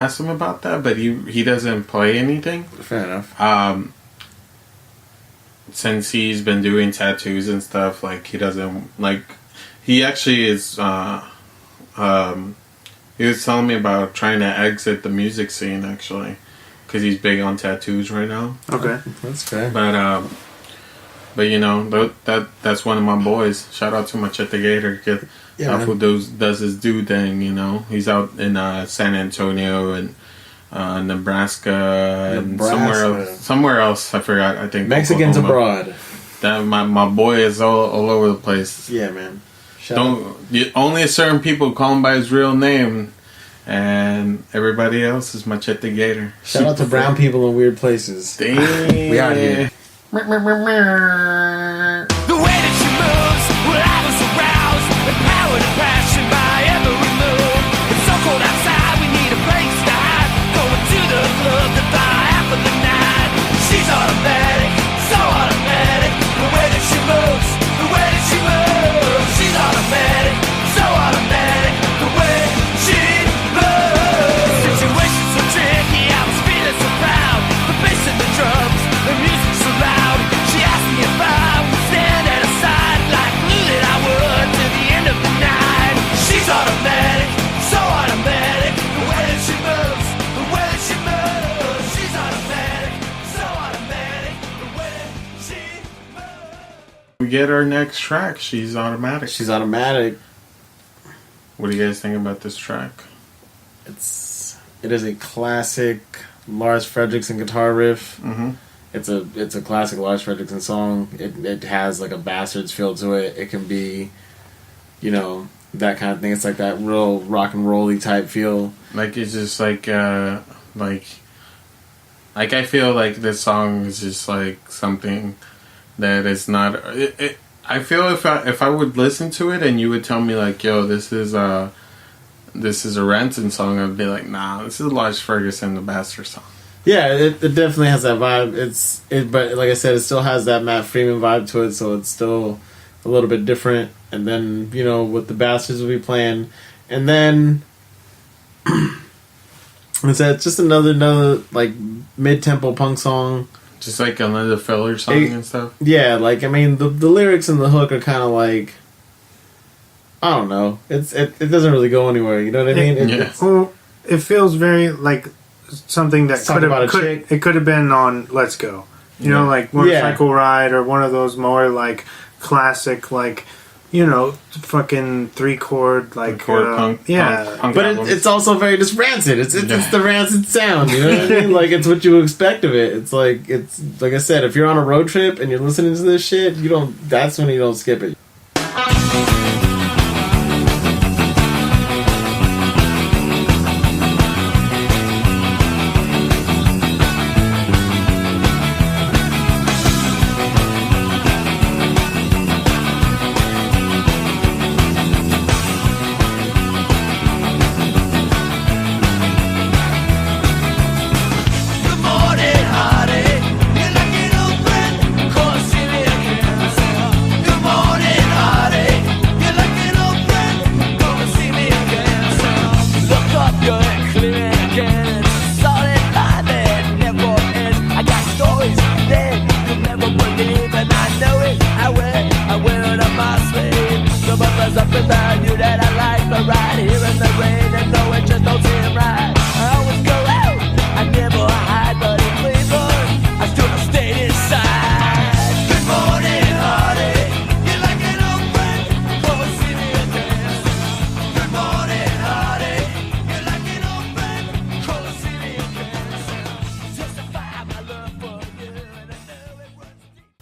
ask him about that, but he doesn't play anything. Fair enough. Since he's been doing tattoos and stuff, like he doesn't like. He actually is. He was telling me about trying to exit the music scene actually, because he's big on tattoos right now. Okay, that's fair. But you know that's one of my boys. Shout out to Machete Gator. Who does his dude thing. You know, he's out in San Antonio and Nebraska and somewhere else. I forgot. I think Mexicans Oklahoma. abroad. That my boy is all over the place. Yeah, man. Only a certain people call him by his real name, and everybody else is Machete Gator. Shout out to brown people in weird places. Damn. We out here. The way that she moves, well, I was aroused, empowered and passion by every move. It's so cold outside, we need a place to hide. Going to the club to buy half of the night. She's automatic, so automatic. The way that she moves, the way that she moves. She's automatic, so automatic. The way she moves. The situation's so tricky, I was feeling so proud. The bass and the drums, the music's so loud. She asked me if I would stand at her side, like glue that I would to the end of the night. She's automatic, so automatic. The way that she moves, the way that she moves. She's automatic, so automatic. The way she moves. We get our next track. She's automatic. She's automatic. What do you guys think about this track? It is a classic Lars Frederiksen guitar riff. Mm-hmm. It's a classic Lars Frederiksen song. It has like a Bastards feel to it. It can be, you know, that kind of thing. It's like that real rock and roll-y type feel. Like it's just like I feel like this song is just like something that is not. I feel if I would listen to it and you would tell me like, yo, this is a Rancid song, I'd be like, nah, this is Lars Ferguson, the Bastard song. Yeah, it definitely has that vibe. But like I said, it still has that Matt Freeman vibe to it, so it's still a little bit different. And then, you know, with the Bastards will be playing, and then it's just another like mid-tempo punk song. Just like another filler song and stuff. Yeah, like I mean, the lyrics and the hook are kind of like, I don't know. It doesn't really go anywhere. You know what I mean? Well, it feels very like something that could have been on Let's Go. You know, like Motorcycle Ride or one of those more like classic, like, you know, fucking 3-chord like punk. But it's also very just Rancid. It's the Rancid sound. You know what I mean? Like it's what you expect of it. It's like I said, if you're on a road trip and you're listening to this shit, that's when you don't skip it.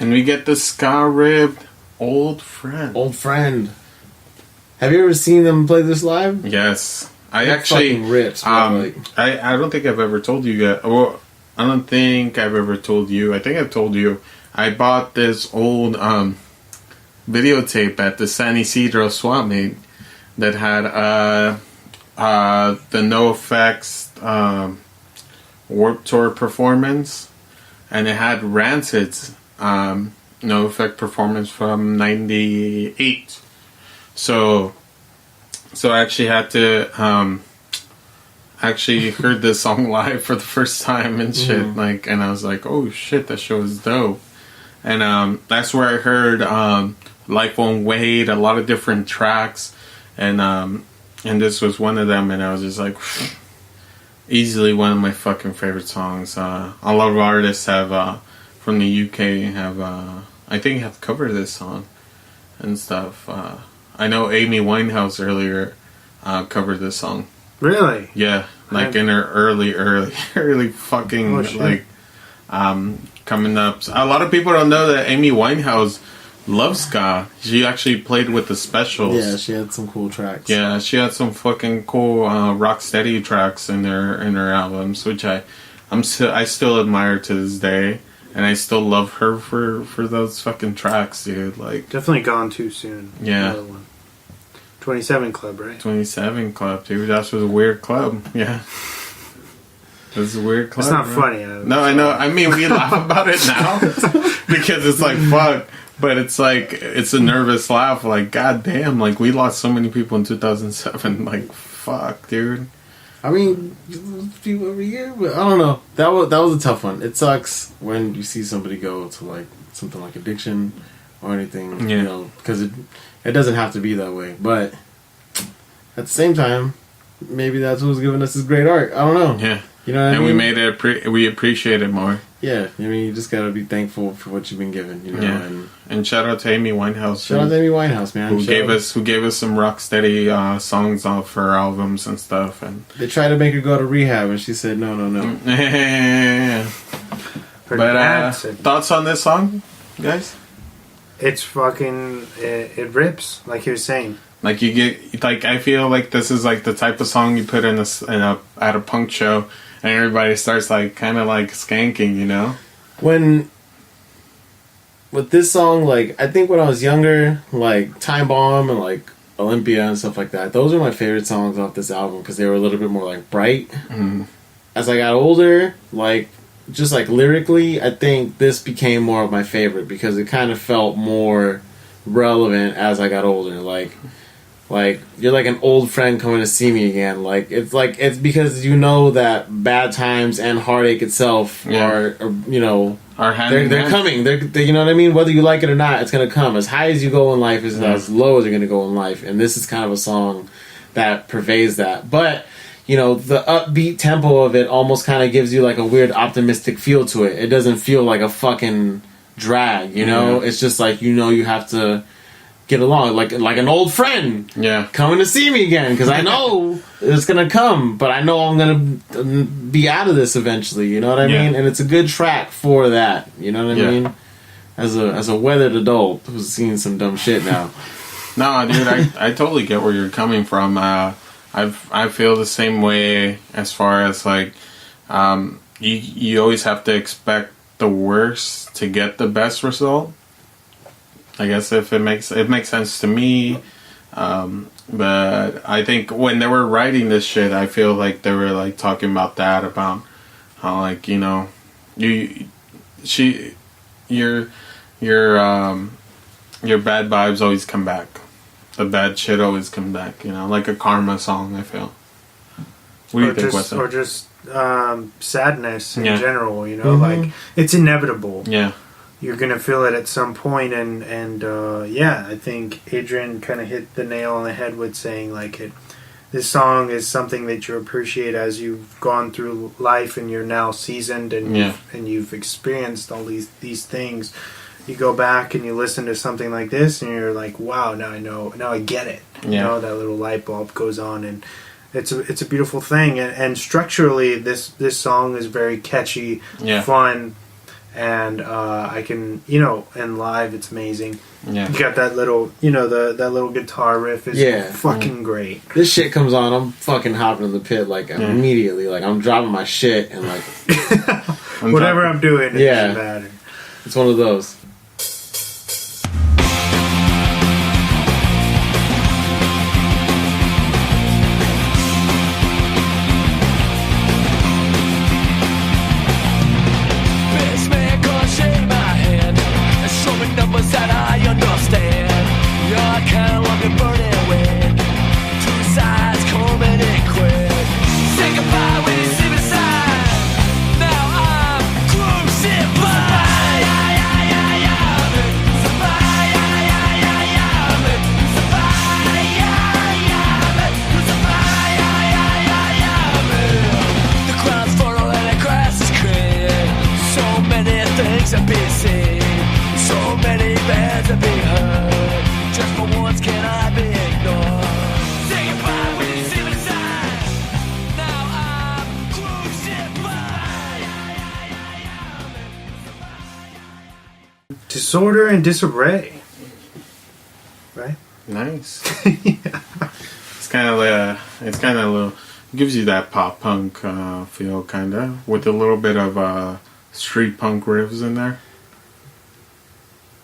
And we get the ska-ribbed Old Friend. Old Friend. Have you ever seen them play this live? Yes. I actually rips, I don't think I've ever told you yet. Well, I don't think I've ever told you. I think I've told you. I bought this old videotape at the San Ysidro swap meet that had the No Effects Warped Tour performance, and it had Rancid's No Effect performance from '98. So I actually had to actually heard this song live for the first time and shit. And I was like, oh shit, that show is dope. And that's where I heard Life Won't Wait, a lot of different tracks, and this was one of them. And I was just like, easily one of my fucking favorite songs. A lot of artists have from the UK have covered this song and stuff. I know Amy Winehouse earlier covered this song. Really? Yeah, like in her early fucking coming up. A lot of people don't know that Amy Winehouse loves ska. She actually played with the Specials. Yeah, she had some cool tracks. Yeah, she had some fucking cool rocksteady tracks in her albums, which I still admire to this day, and I still love her for those fucking tracks, dude. Like, definitely gone too soon. Yeah. 27 Club, right? 27 Club, dude. That was a weird club. Yeah. It was a weird club. It's not right? funny. No, I know. I mean, we laugh about it now because it's like, fuck. But it's like, it's a nervous laugh. Like, goddamn. Like, we lost so many people in 2007. Like, fuck, dude. I mean, people every year, but I don't know. That was a tough one. It sucks when you see somebody go to like something like addiction or anything, you know, because it doesn't have to be that way. But at the same time, maybe that's what was giving us this great art. I don't know. Yeah. You know what I mean? We made it. We appreciate it more. Yeah. I mean, you just gotta be thankful for what you've been given. You know. Yeah. And shout out to Amy Winehouse. Shout out to Amy Winehouse, man. Who gave us some rock steady songs off her albums and stuff. And they tried to make her go to rehab, and she said no. But thoughts on this song, guys? It's fucking it rips, like he was saying. Like, you get, like, I feel like this is like the type of song you put at a punk show, and everybody starts like kind of like skanking, you know. With this song, like, I think when I was younger, like Time Bomb and like Olympia and stuff like that, those are my favorite songs off this album because they were a little bit more like bright. As I got older, like, just like lyrically, I think this became more of my favorite because it kind of felt more relevant as I got older. Like you're like an old friend coming to see me again. It's because you know that bad times and heartache itself are you know, they're coming. They're you know what I mean. Whether you like it or not, it's gonna come. As high as you go in life is as low as you're gonna go in life. And this is kind of a song that pervades that. But you know, the upbeat tempo of it almost kind of gives you like a weird optimistic feel to it. It doesn't feel like a fucking drag. You know, it's just like, you know, you have to get along like an old friend coming to see me again because I know it's gonna come, but I know I'm gonna be out of this eventually, you know what I mean? And it's a good track for that, you know what I mean? As a weathered adult who's seen some dumb shit now. No, dude, I totally get where you're coming from. I feel the same way as far as like you always have to expect the worst to get the best result. I guess if it makes sense to me, but I think when they were writing this shit, I feel like they were like talking about that, about how, like, you know, your bad vibes always come back, the bad shit always come back, you know, like a karma song. I feel. What do you think, Wesley? Or just sadness in general, you know, like it's inevitable. Yeah. You're gonna feel it at some point, and I think Adriene kind of hit the nail on the head with saying like this song is something that you appreciate as you've gone through life and you're now seasoned and you've experienced all these things. You go back and you listen to something like this, and you're like, wow, now I get it. You know, that little light bulb goes on, and it's a beautiful thing. And structurally, this song is very catchy, fun. And I can, you know, and live it's amazing. Yeah, you got that little, you know, that little guitar riff is fucking great. This shit comes on, I'm fucking hopping in the pit like immediately, like I'm dropping my shit and like whatever I'm doing, it doesn't matter. It's one of those. Say goodbye. disorder and disarray. Right? Nice. Yeah. It's kind of a little, gives you that pop punk feel, kind of, with a little bit of street punk riffs in there.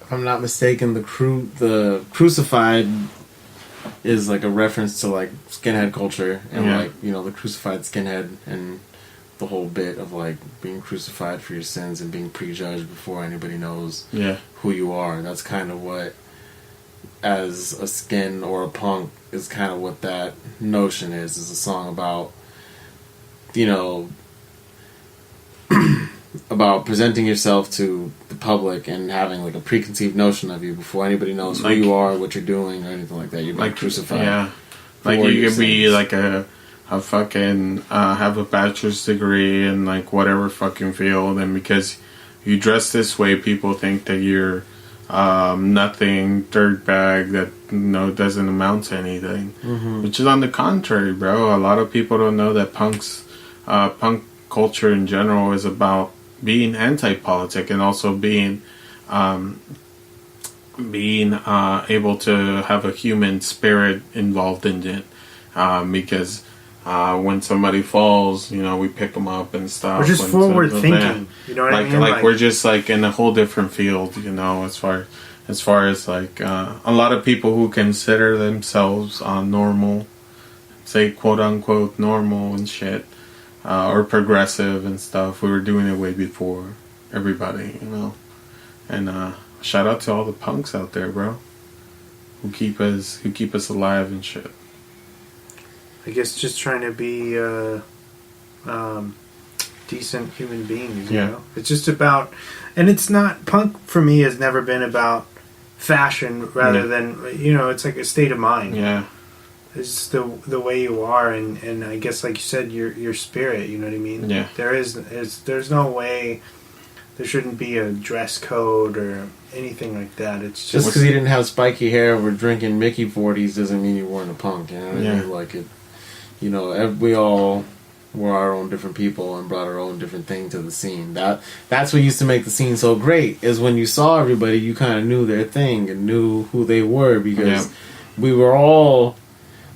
If I'm not mistaken, the Crucified is like a reference to like skinhead culture and like, you know, the crucified skinhead and the whole bit of like being crucified for your sins and being prejudged before anybody knows who you are. That's kind of what, as a skin or a punk, is kind of what that notion is a song about, you know, about presenting yourself to the public and having like a preconceived notion of you before anybody knows who you are, what you're doing, or anything like that. You're being crucified. Yeah, like you could be like a fucking have a bachelor's degree in like whatever fucking field, and because you dress this way, people think that you're nothing, dirtbag that doesn't amount to anything. Which is on the contrary, bro. A lot of people don't know that punk culture in general is about being anti-politic and also being able to have a human spirit involved in it, because when somebody falls, you know, we pick them up and stuff. We're just forward thinking, you know what I mean? Like we're just like in a whole different field, you know, as far as like a lot of people who consider themselves normal, say quote unquote normal and shit, or progressive and stuff. We were doing it way before everybody, you know. And shout out to all the punks out there, bro, who keep us alive and shit. I guess just trying to be decent human beings, you know? It's just about, and it's not, punk for me has never been about fashion rather than, you know, it's like a state of mind. Yeah. It's the way you are, and I guess, like you said, your spirit, you know what I mean? Yeah. There's no way, there shouldn't be a dress code or anything like that. It's just because you didn't have spiky hair or drinking Mickey 40s doesn't mean you weren't a punk, you know what I mean? Like it, you know, we all were our own different people and brought our own different thing to the scene. That's what used to make the scene so great, is when you saw everybody, you kind of knew their thing and knew who they were, because we were all,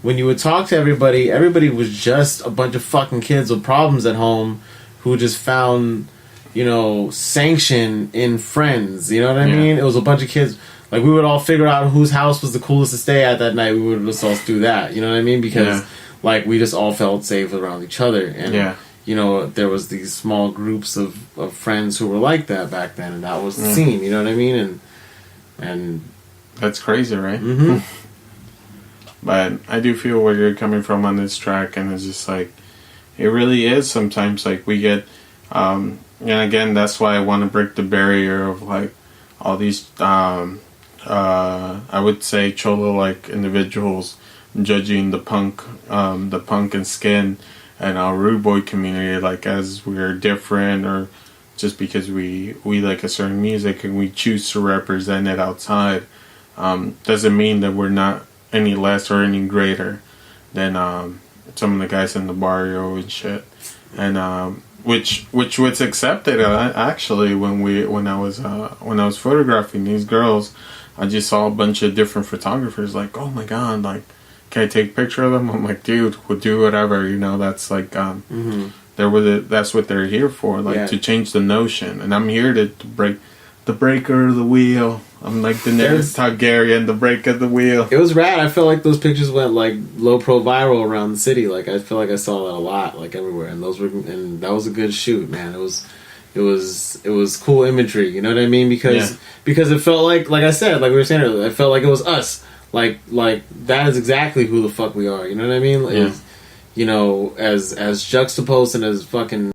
when you would talk to everybody was just a bunch of fucking kids with problems at home who just found, you know, sanction in friends, you know what I mean? It was a bunch of kids, like we would all figure out whose house was the coolest to stay at that night. We would just all do that, you know what I mean? Because like we just all felt safe around each other, and you know, there was these small groups of friends who were like that back then, and that was the scene, you know what I mean? And that's crazy, right? But I do feel where you're coming from on this track, and it's just like, it really is sometimes like we get, and again, that's why I want to break the barrier of like all these, I would say cholo like individuals judging the punk and skin and our rude boy community like as we're different, or just because we like a certain music and we choose to represent it outside, doesn't mean that we're not any less or any greater than some of the guys in the barrio and shit. And which was accepted actually when I was photographing these girls. I just saw a bunch of different photographers like, oh my god, like, can I take a picture of them? I'm like, dude, we'll do whatever, you know. That's like that's what they're here for, like to change the notion. And I'm here to break the breaker of the wheel. I'm like the nearest Targaryen, the break of the wheel. It was rad. I felt like those pictures went like low pro viral around the city. Like I feel like I saw that a lot, like everywhere. And that was a good shoot, man. It was cool imagery. You know what I mean? Because it felt like I said, like we were saying earlier, I felt like it was us. Like that is exactly who the fuck we are. You know what I mean? Like, you know, as juxtaposed and as fucking